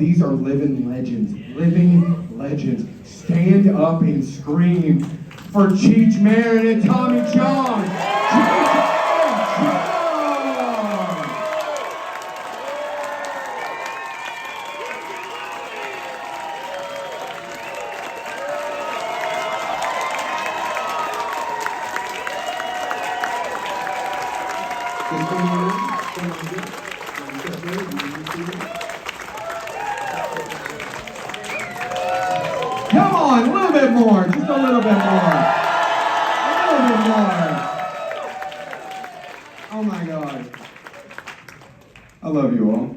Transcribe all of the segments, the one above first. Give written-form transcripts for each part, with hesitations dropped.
These are living legends. Living legends. Stand up and scream for Cheech Marin and Tommy Chong. Cheech and Chong! Come on, a little bit more, just a little bit more. A little bit more. Oh my God. I love you all.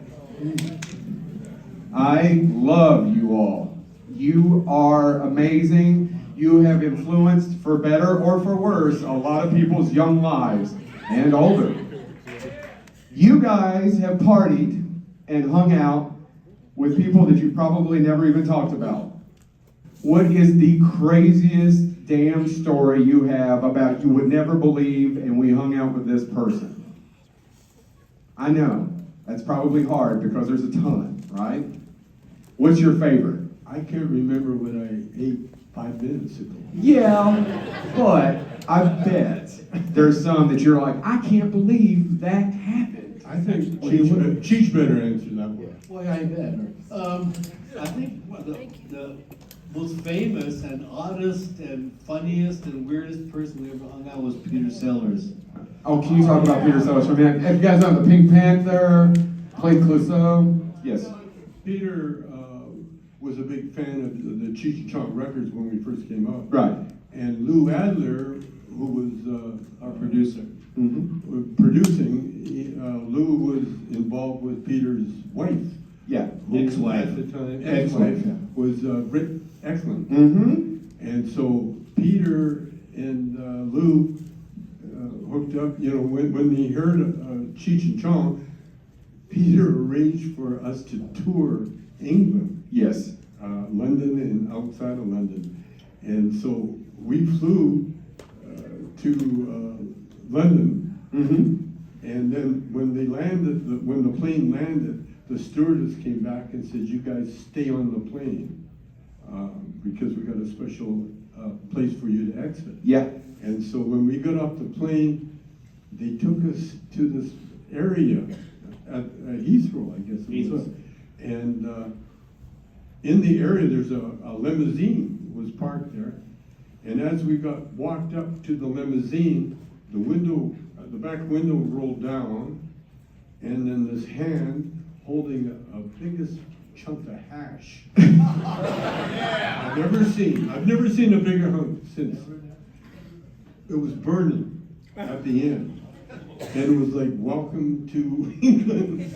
I love you all. You are amazing. You have influenced, for better or for worse, a lot of people's young lives and older. You guys have partied and hung out with people that you probably never even talked about. What is the craziest damn story you have about you would never believe and we hung out with this person? I know, that's probably hard because there's a ton, right? What's your favorite? I can't remember what I ate 5 minutes ago. Yeah, but I bet there's some that you're like, I can't believe that happened. I think Cheech better answer that one. Boy, I better. I think the most famous and oddest and funniest and weirdest person we ever hung out was Peter Sellers. Oh, can you talk about Peter Sellers for a minute? Have you guys know the Pink Panther, played Clouseau? Yes. Peter was a big fan of the Cheech Chong records when we first came up. Right. And Lou Adler, who was Our producer. producing, Lou was involved with Peter's wife. Yeah. Who Ex-wife. At the time, Ex-wife, ex-wife, yeah. was Britt Excellent. Mm-hmm. And so Peter and Lou hooked up. You know, when they heard Cheech and Chong, Peter arranged for us to tour England. Yes. London and outside of London. And so we flew to London. Mm-hmm. And then when they landed, when the plane landed, the stewardess came back and said, "You guys stay on the plane because we got a special place for you to exit." Yeah. And so when we got off the plane, they took us to this area at Heathrow, I guess it was. And in the area, there's a limousine was parked there. And as we walked up to the limousine, the window, the back window rolled down, and then this hand holding a biggest chunk of hash. I've never seen a bigger hunk since. It was burning at the end. And it was like, "Welcome to England."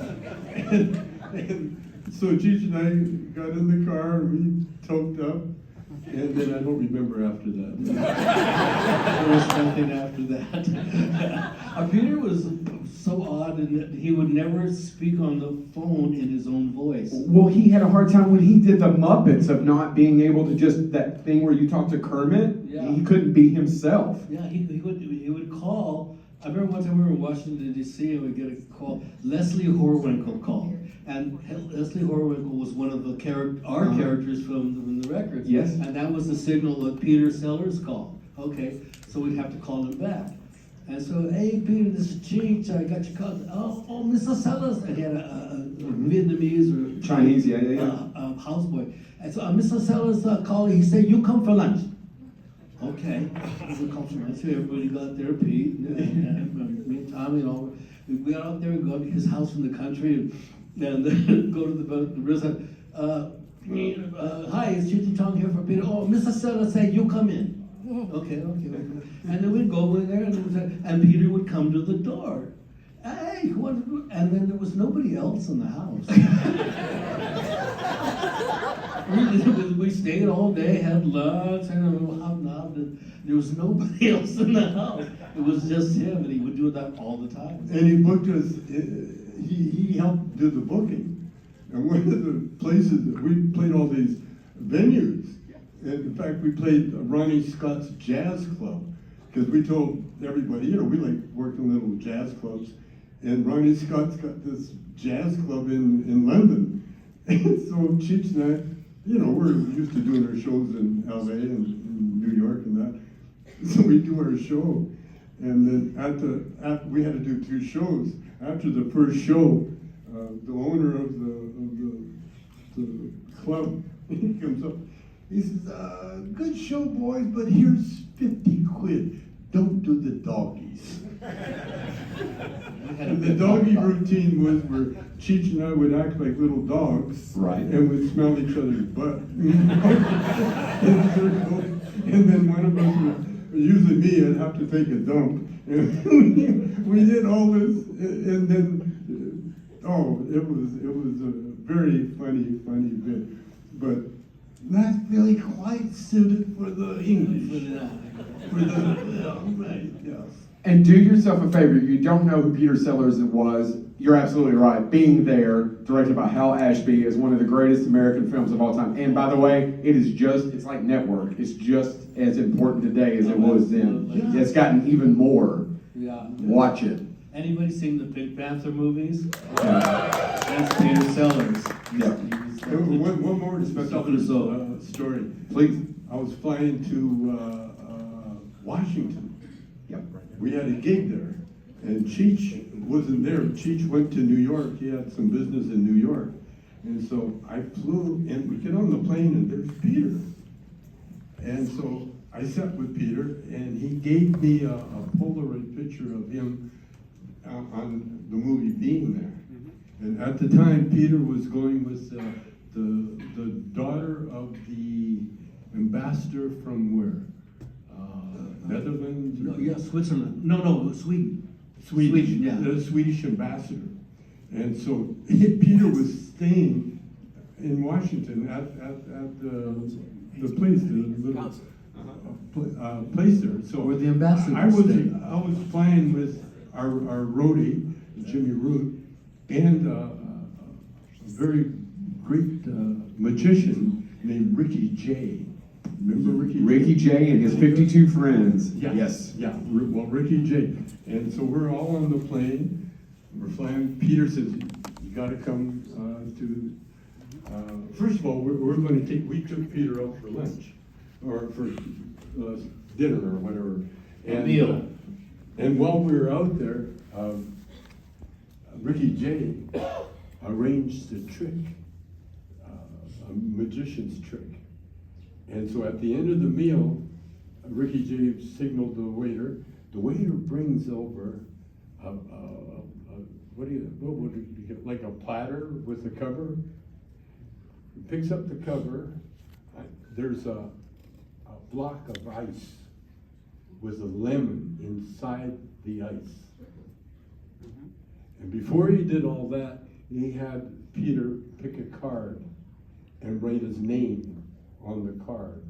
and so Cheech and I got in the car and we toked up. And then I don't remember after that. There was nothing after that. Peter was so odd in that he would never speak on the phone in his own voice. Well, he had a hard time when he did the Muppets of not being able to just, that thing where you talk to Kermit, Yeah. he couldn't be himself. Yeah, he would call. I remember one time we were in Washington, D.C., and we get a call. Leslie Horwinkle called. And Leslie Horwinkle was one of the characters from the records. Yes. And that was the signal that Peter Sellers called. Okay, so we'd have to call him back. And so, "Hey, Peter, this is Cheech. I got your call." Oh, Mr. Sellers. And he had a Vietnamese or Chinese, yeah. houseboy. And so Mr. Sellers called. He said, "You come for lunch." Okay, we come for lunch. Everybody got there, Pete, and me and Tommy and all. We got out there and go to his house in the country and go to the restaurant. Hi, it's Cheech Chong here for Peter. Oh, Mr. Sellers said, "You come in." Okay. And then we'd go in there, and Peter would come to the door. "Hey, what?" And then there was nobody else in the house. We stayed all day, had lunch, and hobnobbed. There was nobody else in the house. It was just him, and he would do that all the time. And he booked us, he helped do the booking. And one of the places that we played all these venues. And in fact, we played Ronnie Scott's Jazz Club. Because we told everybody, we like working little jazz clubs. And Ronnie Scott's got this jazz club in London. And so Cheech and I, you know, we're used to doing our shows in LA and in New York and that. So we do our show. And then we had to do 2 shows. After the first show, the owner of the club, he comes up, he says, good show, boys, but here's 50 quid. Don't do the doggies. And the doggy routine was where Cheech and I would act like little dogs. Right. And would smell each other's butt. In a circle. And then one of us would, usually me, I'd have to take a dump. And we did all this, and then, it was a very funny bit. But not really quite suited for the English. Right, yes. And do yourself a favor, if you don't know who Peter Sellers was, you're absolutely right. Being There, directed by Hal Ashby, is one of the greatest American films of all time. And by the way, it's like Network. It's just as important today as it was then. Yeah. It's gotten even more. Yeah. Watch it. Anybody seen the Pink Panther movies? Yeah. That's Peter Sellers. Yeah. One more special story. Please. I was flying to Washington. Yep. We had a gig there, and Cheech wasn't there. Cheech went to New York. He had some business in New York. And so I flew, and we get on the plane, and there's Peter. And so I sat with Peter, and he gave me a Polaroid picture of him on the movie Being There. And at the time, Peter was going with the daughter of the ambassador from where? Netherlands? No, yeah, Switzerland. No, Sweden. Sweden, yeah. The Swedish ambassador. And so Peter was staying in Washington at the place, the little place there. So Where the ambassador I was stayed. flying with our roadie, Jimmy Root, and a very great magician named Ricky Jay. Remember Ricky? Ricky Jay and his 52 friends. Yeah. Yes. Yeah, well, Ricky Jay. And so we're all on the plane, we're flying. Peter says, you gotta come first of all, we took Peter out for lunch, or for dinner or whatever. A meal. And while we were out there, Ricky Jay arranged a trick, a magician's trick. And so at the end of the meal, Ricky Jay signaled the waiter. The waiter brings over what would it be, like a platter with a cover. He picks up the cover. There's a block of ice with a lemon inside the ice. And before he did all that, he had Peter pick a card and write his name on the card.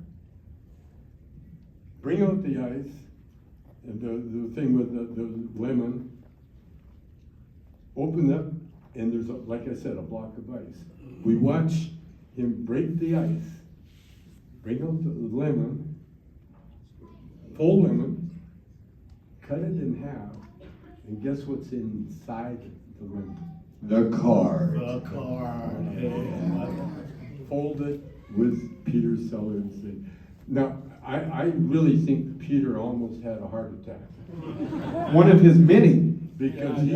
Bring out the ice and the thing with the lemon. Open up, and there's, like I said, a block of ice. We watch him break the ice, bring out the lemon, full lemon, cut it in half, and guess what's inside the lemon? The card. The card. Fold it with Peter Sellers. Now, I really think Peter almost had a heart attack. One of his many. Because he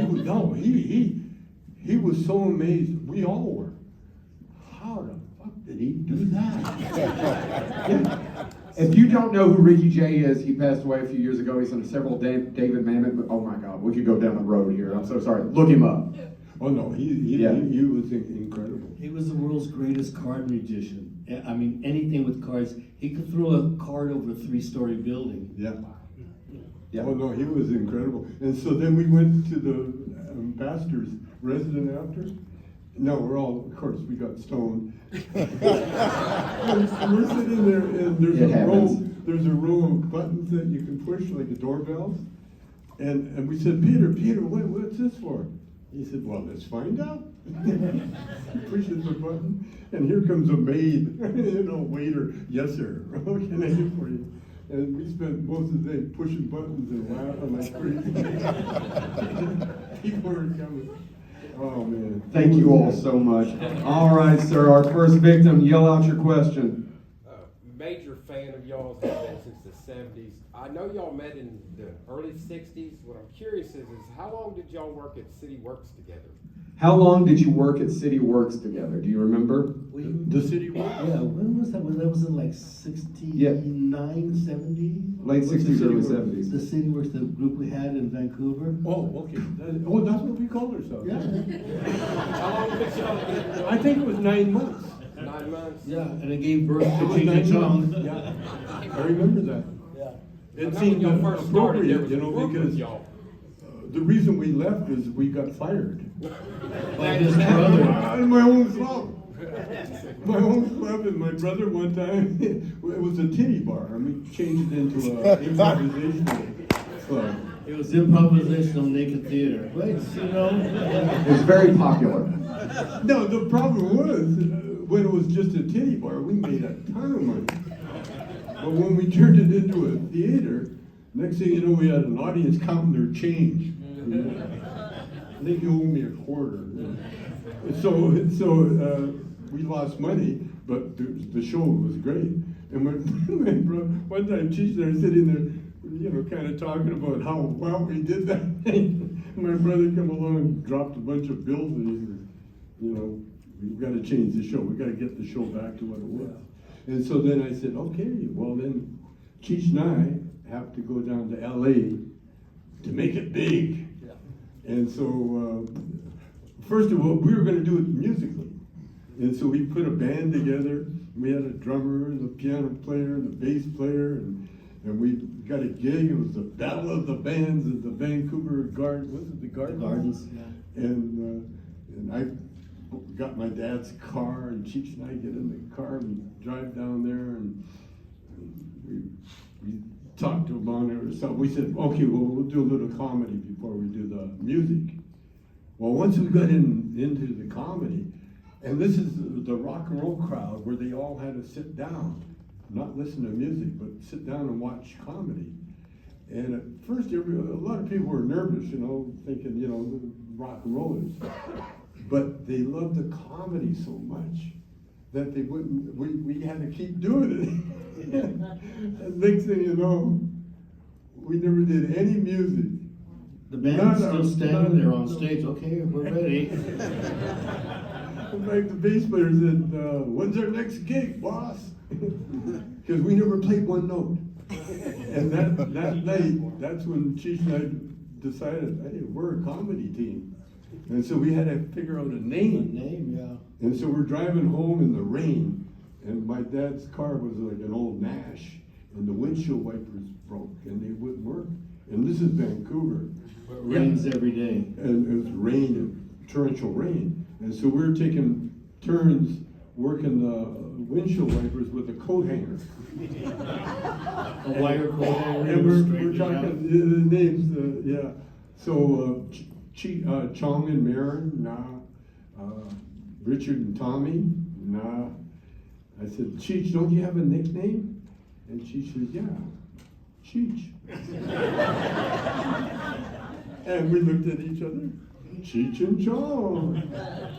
was so amazed. We all were. How the fuck did he do that? If you don't know who Ricky Jay is, he passed away a few years ago. He's in several David Mamet. Oh my God, we could go down the road here. I'm so sorry. Look him up. Oh no, he was incredible. He was the world's greatest card magician. I mean, anything with cards. He could throw a card over a 3-story building. Yeah. Yeah. Oh no, he was incredible. And so then we went to the ambassador's residence after. No, we're all, of course, we got stoned. We're sitting there, and there's a row of buttons that you can push, like the doorbells. And we said, Peter, what's this for? He said, well, let's find out. He pushes the button, and here comes a maid, waiter. Yes, sir. What can I do for you? And we spent most of the day pushing buttons and laughing like crazy. People were coming. Oh, man. Thank you all so much. All right, sir, our first victim, yell out your question. Major fan of y'all's, have been since the 70s. I know y'all met in the early 60s. What I'm curious is how long did y'all work at City Works together? How long did you work at City Works together? Do you remember? The city work? Yeah, when was that? That was in like 69, 70? Late What's the 60s, City early Works? 70s. The City Works, the group we had in Vancouver. Oh, okay. That's what we called ourselves. Yeah. How long did y'all get? I think it was 9 months. 9 months? Yeah, and it gave birth to It was Cheech 9 Chong. months. Yeah, I remember that. Yeah. It I know seemed when y'all first started, there appropriate, was you a know, group of because y'all. the reason we left is we got fired. By his brother. My own club. My own club and my brother one time, it was a titty bar, and we changed it into a improvisational club. It was improvisational naked theater. Right, you know? It was very popular. No, the problem was, when it was just a titty bar, we made a ton of money. But when we turned it into a theater, next thing you know, we had an audience counting their change. I think you owe me a quarter. So we lost money, but the show was great. And my brother, one time Cheech and I were sitting there, you know, kind of talking about how well we did that thing. My brother come along and dropped a bunch of bills, and he said, you know, we've got to change the show. We've got to get the show back to what it was. And so then I said, okay, well then Cheech and I have to go down to LA to make it big. Yeah. And so, first of all, we were going to do it musically. And so we put a band together. We had a drummer, and a piano player, and a bass player, and we got a gig. It was the Battle of the Bands at the Vancouver Garden. Was it the Gardens? The Gardens, yeah. And I got my dad's car, and Cheech and I get in the car, and we drive down there, and we talked to him about it. So we said, okay, well, we'll do a little comedy before we do the music. Well, once we got into the comedy, and this is the rock and roll crowd where they all had to sit down, not listen to music, but sit down and watch comedy. And at first, a lot of people were nervous, you know, thinking, you know, rock and rollers. But they loved the comedy so much that they wouldn't, we had to keep doing it. And next thing you know, we never did any music. The band's still standing there on stage. Okay, we're ready. In fact, the bass player said, when's our next gig, boss? Because we never played one note. And that night, that's when Cheech and I decided, hey, we're a comedy team. And so we had to figure out a name. Yeah. And so we're driving home in the rain, and my dad's car was like an old Nash, and the windshield wipers broke, and they wouldn't work. And this is Vancouver. It rains every day. And it was rain, torrential rain. And so we were taking turns working the windshield wipers with a coat hanger. A wire coat hanger. And we're talking the names, yeah. So Chong and Marin, nah. Richard and Tommy, nah. I said, Cheech, don't you have a nickname? And Cheech said, yeah, Cheech. And we looked at each other, Cheech and Chong.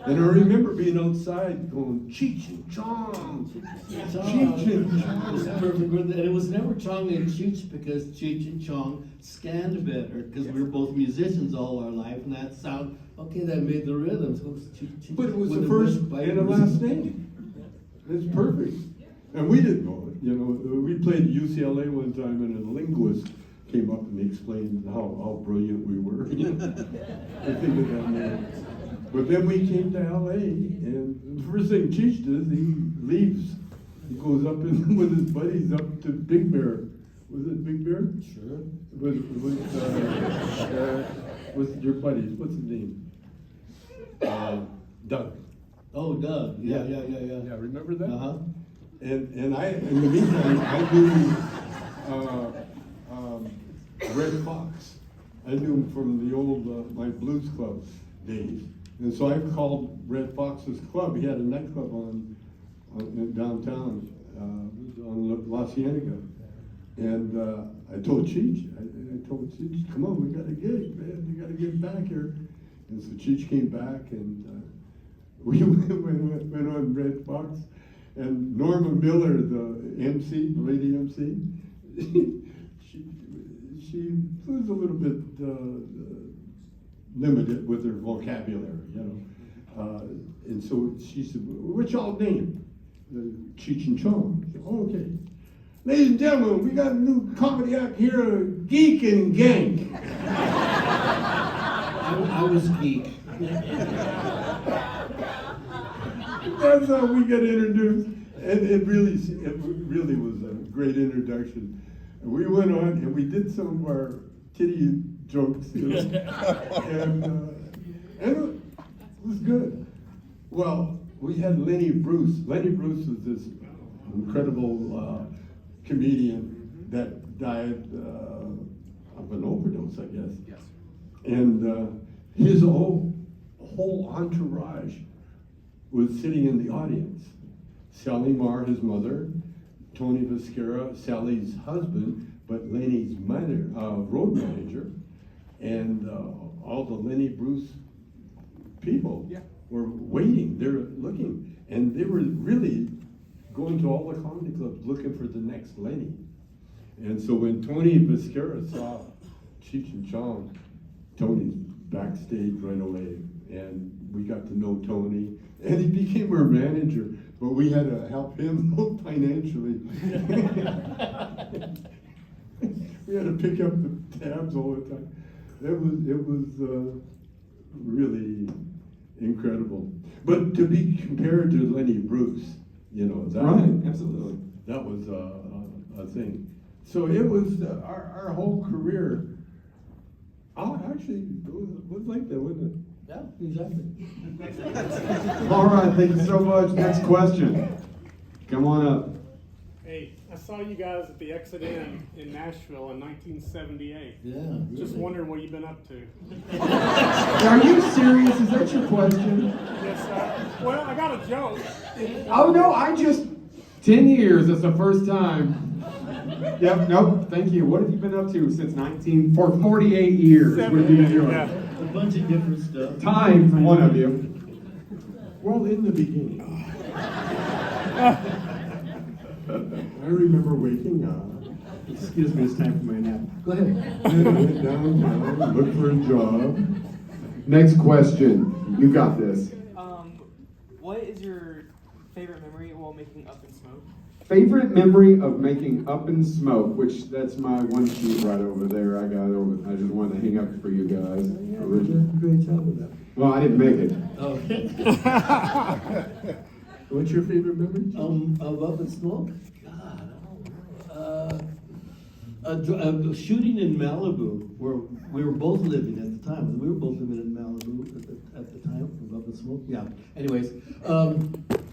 And I remember being outside going, Cheech and Chong, Cheech and Chong. It's perfect. And it was never Chong and Cheech because Cheech and Chong scanned better because we were both musicians all our life, and that sound, okay, that made the rhythms. But it was the first and the last name. It's perfect. And we didn't know it. You know, we played UCLA one time, and a linguist came up and explained how brilliant we were. I figured that name. But then we came to LA, and the first thing Cheech does, he leaves. He goes up with his buddies up to Big Bear. Was it Big Bear? Sure. With your buddies, what's his name? Doug. Oh, Doug. Yeah. Yeah, remember that? Uh-huh. And I, in the meantime, I knew Red Fox. I knew him from the old my blues club days, and so I called Red Fox's club. He had a nightclub on downtown on La Cienega, and I told Cheech, I told Cheech, come on, we got a gig, man. You got to get back here. And so Cheech came back, and we went on Red Fox, and Norma Miller, the MC, the lady MC, she was a little bit limited with her vocabulary, you know. And so she said, "What's y'all name?" Cheech Chong. I said, "Oh, okay. Ladies and gentlemen, we got a new comedy act here, Geek and Gang." I was geek. That's how we got introduced, and it really was a great introduction. And we went on and we did some of our titty jokes, you know, and it was good. Well, we had Lenny Bruce. Lenny Bruce was this incredible comedian that died of an overdose, I guess. Yes. And his whole entourage was sitting in the audience. Sally Marr, his mother, Tony Viscara, Sally's husband, but Lenny's mother, road manager, and all the Lenny Bruce people were waiting. They were looking, and they were really going to all the comedy clubs looking for the next Lenny. And so when Tony Viscara saw Cheech and Chong, Tony's backstage right away, and we got to know Tony, and he became our manager, but we had to help him financially. We had to pick up the tabs all the time. It was really incredible. But to be compared to Lenny Bruce, you know, that, Right, absolutely. that was a thing. So it was our whole career. Oh, actually, it was like that, wasn't it? Yeah, exactly. All right, thank you so much. Next question. Come on up. Hey, I saw you guys at the Exit Inn in Nashville in 1978. Yeah. Just really. wondering what you've been up to. Are you serious? Is that your question? Yes, sir. Well, I got a joke. Oh, no, 10 years, that's the first time. Yep, nope, thank you. What have you been up to since 48 years? What have you been doing? Yeah. A bunch of different stuff. Time for one of you. Well, in the beginning, I remember waking up, Excuse me, it's time for my nap. Go ahead. and I went downtown, looked for a job. Next question. You got this. What is your favorite memory while making Up in Smoke? Favorite memory of making Up in Smoke, which that's my one sheet right over there. I just wanted to hang up for you guys. Great job with that. Well, I didn't make it. Okay. What's your favorite memory? Of Up in Smoke? God, I don't know. A shooting in Malibu, where we were both living at the time. We were both living in Malibu at the time of Up in Smoke. Yeah. Anyways,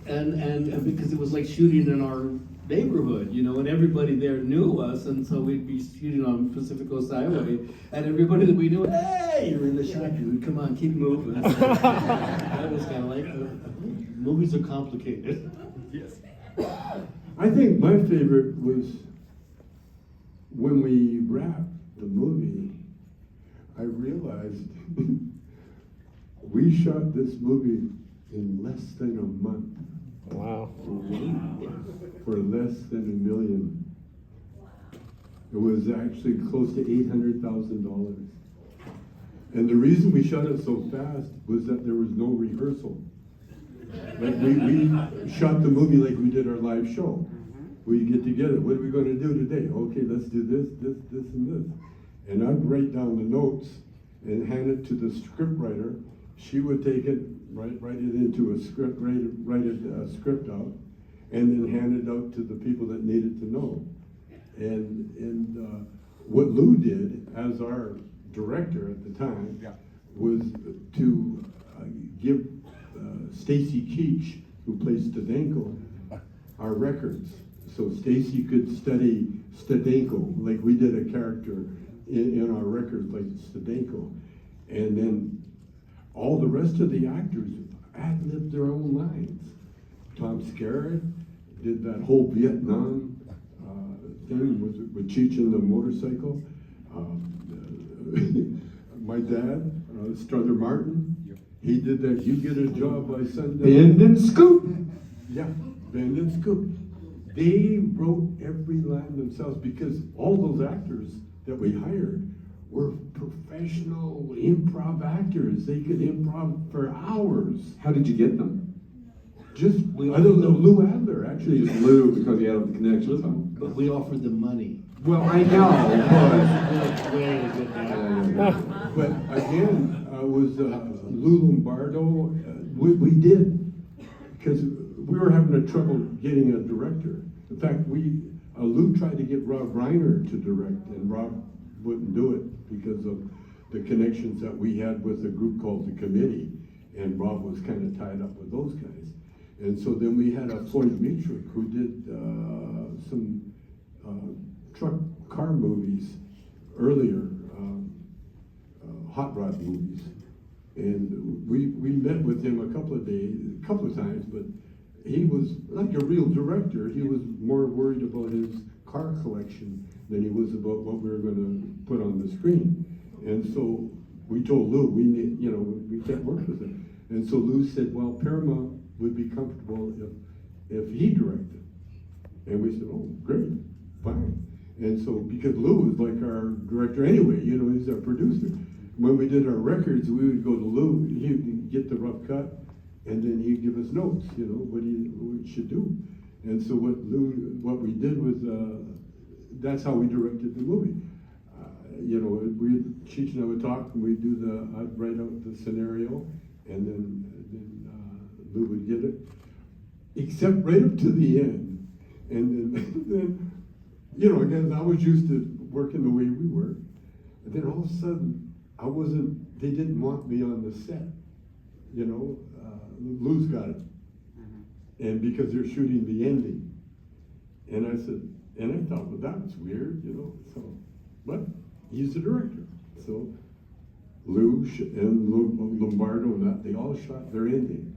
and because it was like shooting in our neighborhood, you know, and everybody there knew us, and so we'd be shooting on Pacific Coast Highway, and everybody that we knew, hey, you're in the shot, dude. Come on, keep moving. That was kind of like movies are complicated. Yes. I think my favorite was when we wrapped the movie. I realized we shot this movie in less than a month. Wow. For less than $1 million. It was actually close to $800,000. And the reason we shot it so fast was that there was no rehearsal. Like we shot the movie like we did our live show. We get together, what are we going to do today? Okay, let's do this, and this. And I'd write down the notes and hand it to the script writer. She would take it, write it into a script, write a script out, and then hand it out to the people that needed to know. And what Lou did as our director at the time was to give Stacy Keach, who plays Stadenko, our records. So Stacy could study Stadenko, like we did a character in our records like Stadenko. And then all the rest of the actors ad-libbed their own lines. Tom Skerritt did that whole Vietnam thing with Cheech and the motorcycle. My dad, Strother Martin, He did that, you get a job by sundown. Bend and scoop. Yeah, Bend and Scoop. They wrote every line themselves because all those actors that we hired were professional improv actors. They could improv for hours. How did you get them? Just, I don't know, Lou Adler actually. Just Lou, because he had the connections. But we offered them money. Well, I know, Very good guy. but. But again, was Lou Lombardo, we did, because we were having a trouble getting a director. In fact, Lou tried to get Rob Reiner to direct, and Rob wouldn't do it because of the connections that we had with a group called The Committee, and Rob was kind of tied up with those guys. And so then we had a Floyd Metrick who did some truck car movies earlier, hot rod movies. And we met with him a couple of times, but he was like a real director. He was more worried about his car collection than he was about what we were going to put on the screen. And so we told Lou, we can't work with him. And so Lou said, well, Paramount would be comfortable if he directed. And we said, oh, great, fine. And so, because Lou was like our director anyway, he's our producer. When we did our records, we would go to Lou, he'd get the rough cut, and then he'd give us notes, what we should do. And so what we did was, that's how we directed the movie. Cheech and I would talk, and I'd write out the scenario, and then Lou would get it, except right up to the end. And then again, I was used to working the way we were. And then all of a sudden, they didn't want me on the set. Lou's got it. And because they're shooting the ending. And I thought, well, that's weird, but he's the director. So Lou and Lombardo and that, they all shot their ending.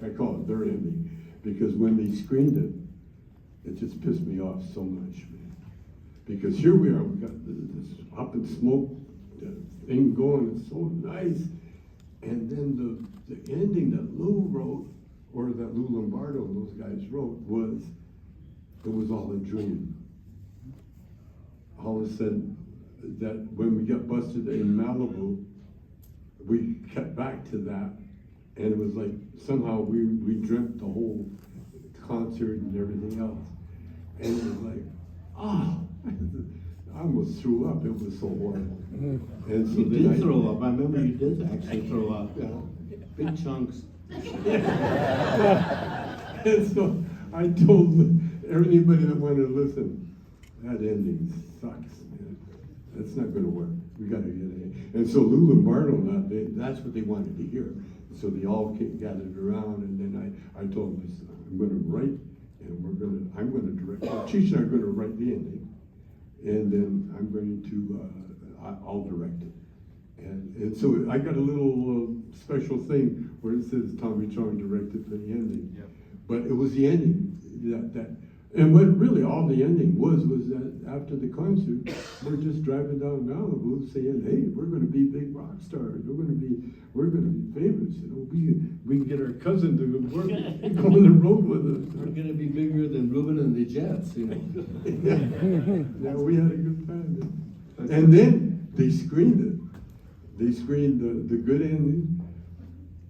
I call it their ending, because when they screened it, it just pissed me off so much, man. Because here we are, we got this up in smoke thing going, it's so nice. And then the ending that Lou wrote, or that Lou Lombardo and those guys wrote, it was all a dream. All of a sudden, that when we got busted in Malibu, we kept back to that, and it was like somehow we dreamt the whole concert and everything else. And it was like, I almost threw up. It was so horrible. And so You then did throw up. I remember you did actually throw up. Yeah. Big chunks. And so I told anybody that wanted to listen, that ending sucks, man. That's not going to work. We got to get it. And so Lou Lombardo, that's what they wanted to hear. So they all gathered around, and then I told them, I'm going to write, and I'm going to direct. Cheech and I are going to write the ending, and then I'm going to, I'll direct it. And so I got a little special thing where it says Tommy Chong directed the ending. Yep. But it was the ending and what really all the ending was that after the concert, we're just driving down Malibu saying, hey, we're going to be big rock stars. We're going to be famous. We can get our cousin to go on the road with us. We're going to be bigger than Ruben and the Jets, Yeah, we had a good time. And then they screened it. They screened the good ending.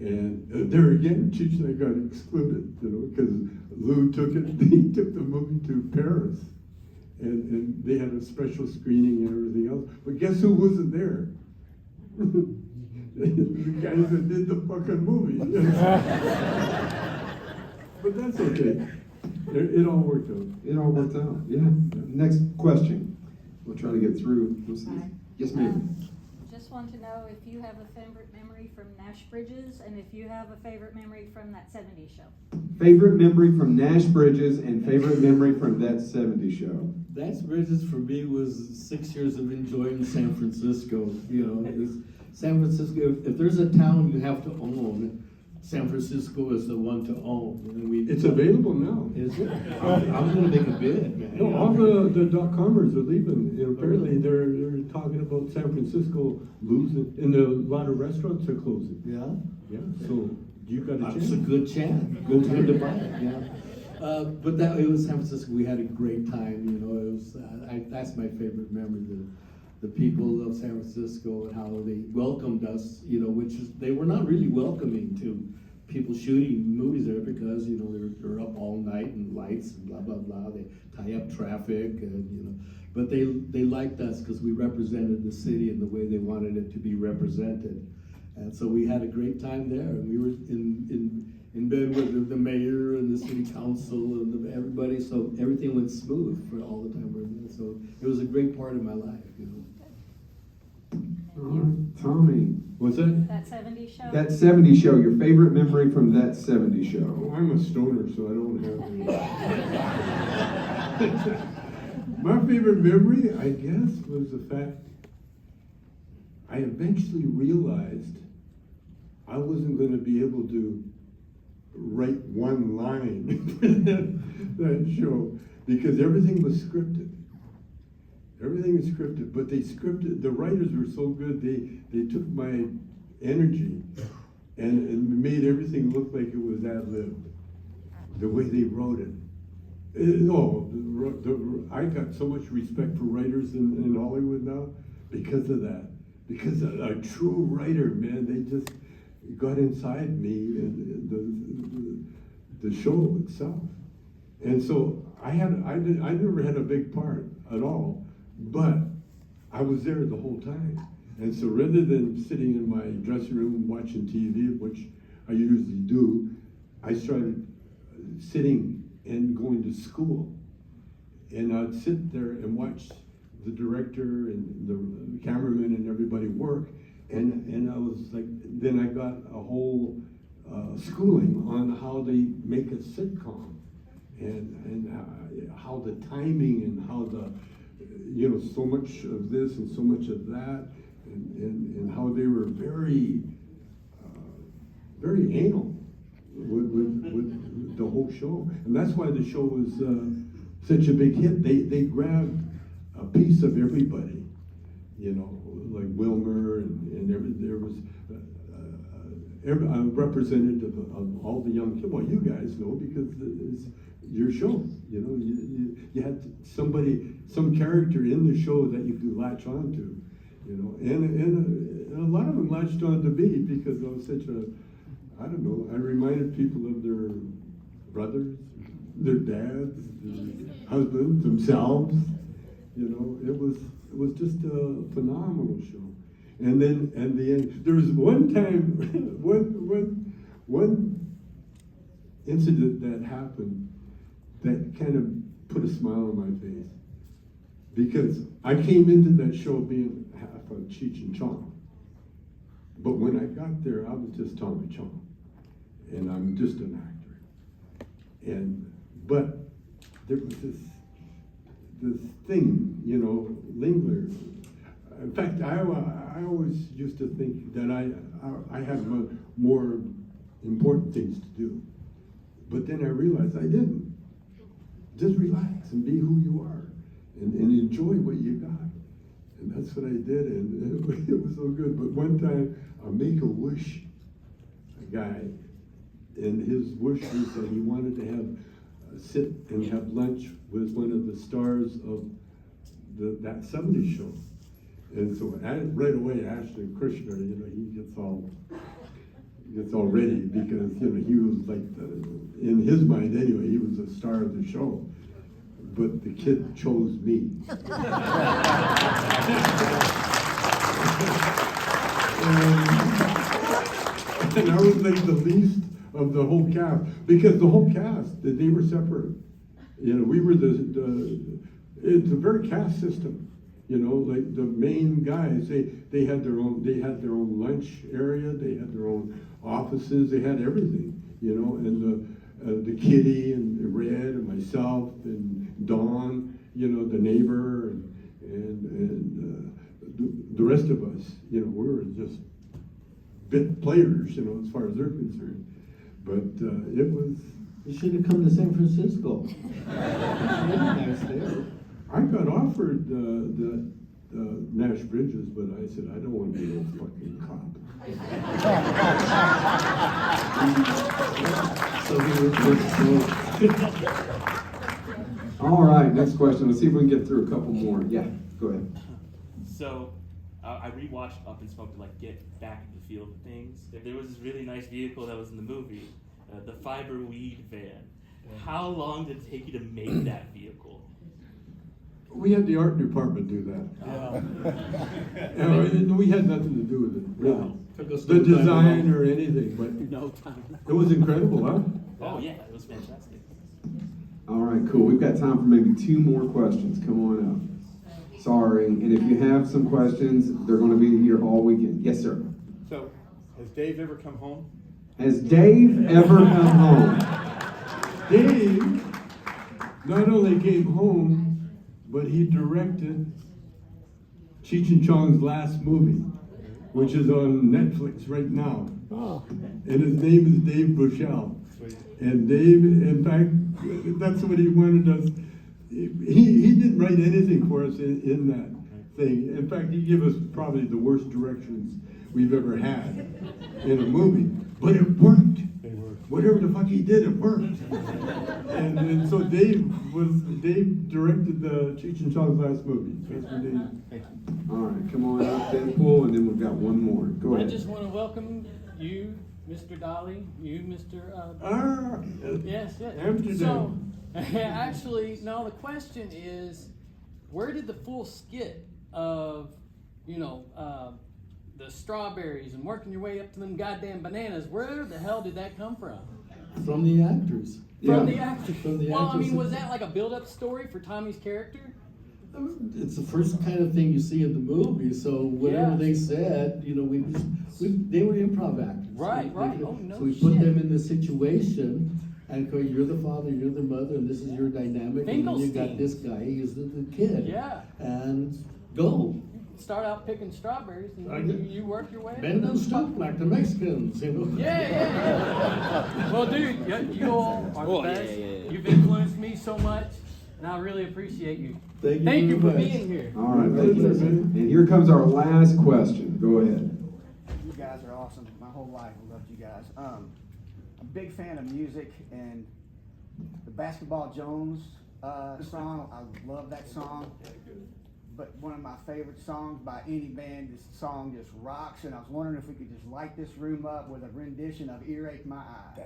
And there again, Cheech and I got excluded, because Lou he took the movie to Paris. And they had a special screening and everything else. But guess who wasn't there? The guys that did the fucking movie. But that's okay. It all worked out. It all worked out, yeah. Next question. We'll try to get through. Hi. Yes, ma'am. Just want to know if you have a favorite memory from Nash Bridges, and if you have a favorite memory from that 70s show. Favorite memory from Nash Bridges and favorite memory from that 70s show. Nash Bridges for me was 6 years of enjoying San Francisco. San Francisco, if there's a town you have to own, San Francisco is the one to own. And we, It's available now. Is it? I'm gonna make a bid, man. No, all the .comers are leaving, and apparently they're talking about San Francisco losing, and a lot of restaurants are closing. Yeah? Yeah, so you got a chance. That's a good chance, good time to buy it, yeah. But it was San Francisco, we had a great time, you know, it was, that's my favorite memory, the people of San Francisco and how they welcomed us, you know, they were not really welcoming to people shooting movies there because, you know, they're up all night and lights and blah, blah, blah, they tie up traffic and, you know, but they liked us because we represented the city in the way they wanted it to be represented. And so we had a great time there, and we were in bed with the mayor and the city council and everybody, so everything went smooth for all the time we were there. So it was a great part of my life, you know. Tommy, What's that? That 70s show? that 70s show, your favorite memory from that 70s show? Well, I'm a stoner, so I don't have any. My favorite memory, I guess, was the fact I eventually realized I wasn't going to be able to write one line in that show because everything was scripted. Everything is scripted, but the writers were so good, they took my energy and made everything look like it was ad-libbed, the way they wrote it. I got so much respect for writers in Hollywood now because of that. Because a true writer, man, they just got inside me and the show itself. And so I never had a big part at all, but I was there the whole time. And so rather than sitting in my dressing room watching TV, which I usually do, I started sitting and going to school. And I'd sit there and watch the director and the cameraman and everybody work. And I was like, then I got a whole schooling on how they make a sitcom and how the timing and how so much of this and so much of that and how they were very anal with the whole show. And that's why the show was such a big hit. They grabbed a piece of everybody, like Wilmer and there was a representative of all the young kids. Well, you guys know because it's your show. You had some character in the show that you could latch on to, and a lot of them latched on to me because I was such I reminded people of their brothers, their dads, their husbands, themselves. It was just a phenomenal show. And then at the end, there was one time, one incident that happened that kind of put a smile on my face. Because I came into that show being half of Cheech Chong. But when I got there, I was just Tommy Chong. And I'm just an actor. But there was this thing, linger. In fact, I always used to think that I had more important things to do. But then I realized I didn't. Just relax and be who you are and enjoy what you got. And that's what I did, and it was so good. But one time, a Make-A-Wish guy, and his wish was that he wanted to sit and have lunch with one of the stars of that 70s show. And so right away, Ashton Kutcher, he gets all ready because, he was like, in his mind anyway, he was the star of the show. But the kid chose me. And I was like the least of the whole cast, because the whole cast, they were separate. We were it's a very caste system. Like the main guys, they had their own lunch area, they had their own offices, they had everything, and the kitty and Red and myself and Dawn, the neighbor and the rest of us, we were just bit players, as far as they're concerned. But it was. You should have come to San Francisco. Nice there. I got offered the Nash Bridges, but I said I don't want to be no fucking cop. So he was All right, next question. Let's see if we can get through a couple more. Yeah, go ahead. So, I rewatched Up in Smoke to like get back into the feel of things. There was this really nice vehicle that was in the movie, the fiber weed van. How long did it take you to make that vehicle? We had the art department do that. And we had nothing to do with it, really. Took us The no time at design all. or anything, but No time. it was incredible, huh? Oh yeah, it was fantastic. All right, cool. We've got time for maybe 2 more questions. Come on up. Sorry, and if you have some questions, they're going to be here all weekend. Yes, sir. So, has Dave ever come home? Has Dave ever come home? Dave not only came home, but he directed Cheech Chong's last movie, which is on Netflix right now. And his name is Dave Bushell. And Dave, in fact, that's what he wanted us. He didn't write anything for us in that thing. In fact, he gave us probably the worst directions we've ever had in a movie. But it worked. Whatever the fuck he did, it worked. and so Dave directed the Cheech and Chong's last movie. That's what Dave. All right, come on up, Deadpool, and then we've got one more. Go I ahead. just want to welcome you, Mr. Dolly, you, Mr. Yes, yes. Amsterdam. So, actually, no, the question is, where did the full skit of, the strawberries and working your way up to them goddamn bananas, where the hell did that come from? From the actors. From the actors. From the Well, I actors. mean, was that like a build-up story for Tommy's character? It's the first kind of thing you see in the movie, so whatever Yeah. they said, they were improv actors. Right, right. Oh, no So we put shit. them in the situation, and go, you're the father, you're the mother, and this is your dynamic, and then you got Finkelstein. this guy, he's the kid. Yeah. And go. Start out picking strawberries, and I then get- you work your way up. Bend and stop like the Mexicans, Yeah. Well, dude, you all are the best. You've influenced me so much, and I really appreciate you. Thank you for very much. being here. All right, thank you. And here comes our last question. Go ahead. You guys are awesome. My whole life I loved you guys. I'm a big fan of music and the Basketball Jones song. I love that song. But one of my favorite songs by any band, this song just rocks, and I was wondering if we could just light this room up with a rendition of Earache My Eye.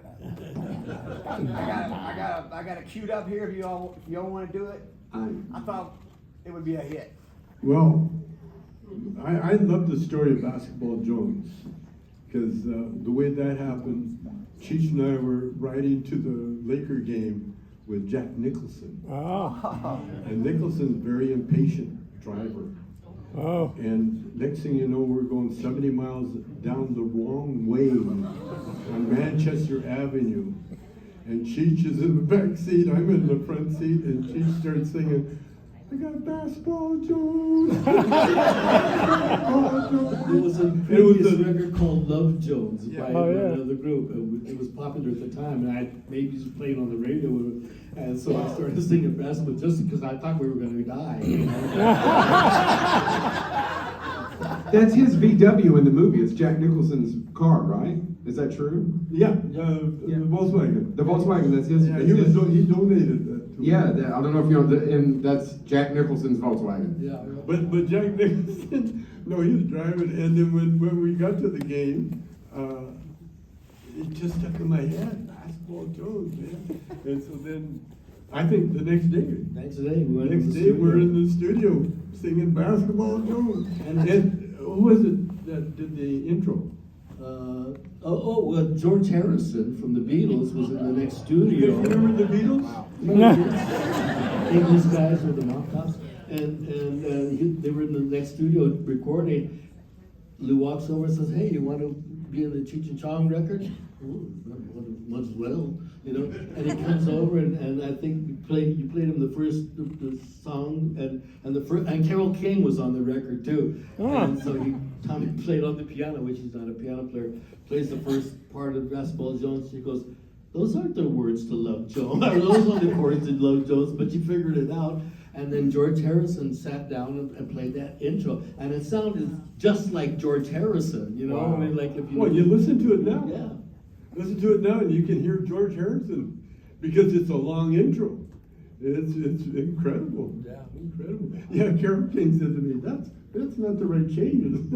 I got it queued up here if you all want to do it. I thought it would be a hit. Well, I love the story of Basketball Jones, because the way that happened, Cheech and I were riding to the Laker game with Jack Nicholson. Oh. And Nicholson's very impatient driver. Oh. And next thing you know, we're going 70 miles down the wrong way on Manchester Avenue. And Cheech is in the back seat, I'm in the front seat, and Cheech starts singing, I got Basketball Jones. There was a previous record called Love Jones by another group. It was popular at the time, and I maybe was playing on the radio, and so I started singing basketball just because I thought we were going to die. That's his VW in the movie. It's Jack Nicholson's car, right? Is that true? Yeah, the Volkswagen. The Volkswagen, that's his. Yeah, that's he his- donated that to Yeah, me. I don't know if you know, and that's Jack Nicholson's Volkswagen. Yeah. But Jack Nicholson, no, he was driving, and then when we got to the game, it just stuck in my head, Basketball Jones, man. And so then, I think the next day, we're in the studio singing Basketball Jones. And who was it that did the intro? George Harrison from the Beatles was in the next You studio. guys remember the Beatles? English guys with the mop tops, and they were in the next studio recording. Lou walks over and says, "Hey, you want to be in the Cheech and Chong record?" "Oh, might as well." you know, and he comes over and I think you played him the song and Carole King was on the record too. And so Tommy played on the piano, which he's not a piano player, plays the first part of Basketball Jones. She goes, those aren't the words to Love Jones. Those aren't the words to Love Jones, but you figured it out. And then George Harrison sat down and played that intro, and it sounded just like George Harrison, you know. Wow. I mean, like if you Well, you listen to it now. Yeah. Listen to it now, and you can hear George Harrison because it's a long intro. It's incredible. Yeah. Incredible. Yeah, Carole King said to me, that's not the right changes.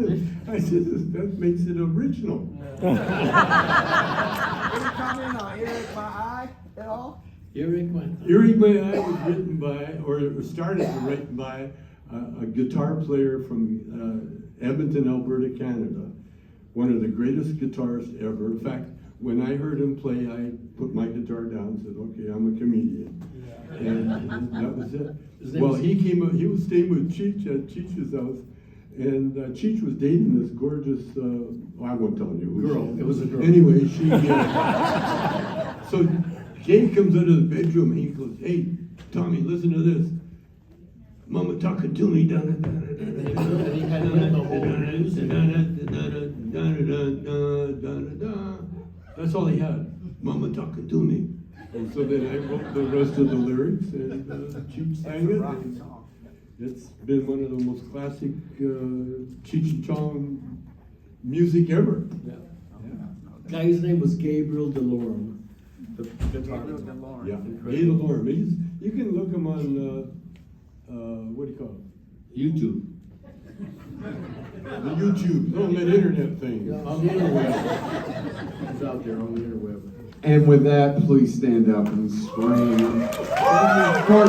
I said, that makes it original. Any comment on Eric My Eye at all? Eric, Earring My Eye was written by, or it was started and written by a guitar player from Edmonton, Alberta, Canada. One of the greatest guitarists ever. In fact, when I heard him play, I put my guitar down and said, okay, I'm a comedian. Yeah. And that was it. Well, he was staying with Cheech at Cheech's house, and Cheech was dating this gorgeous, I won't tell you who. Girl, it was a girl. Anyway, so Jay comes out of the bedroom and he goes, hey, Tommy, listen to this. Mama talking to me, That's all he had. Mama talking to me. And so then I wrote the rest of the lyrics and Cheech sang it. And it's been one of the most classic Cheech Chong music ever. Yeah. Guy's name was Gabriel DeLorme. The guitar. Yeah, Gabriel DeLorme. You can look him on, what do you call it? YouTube. The YouTube, on that internet thing. Yeah, on the interweb. He's out there on the interweb. And with that, please stand up and scream for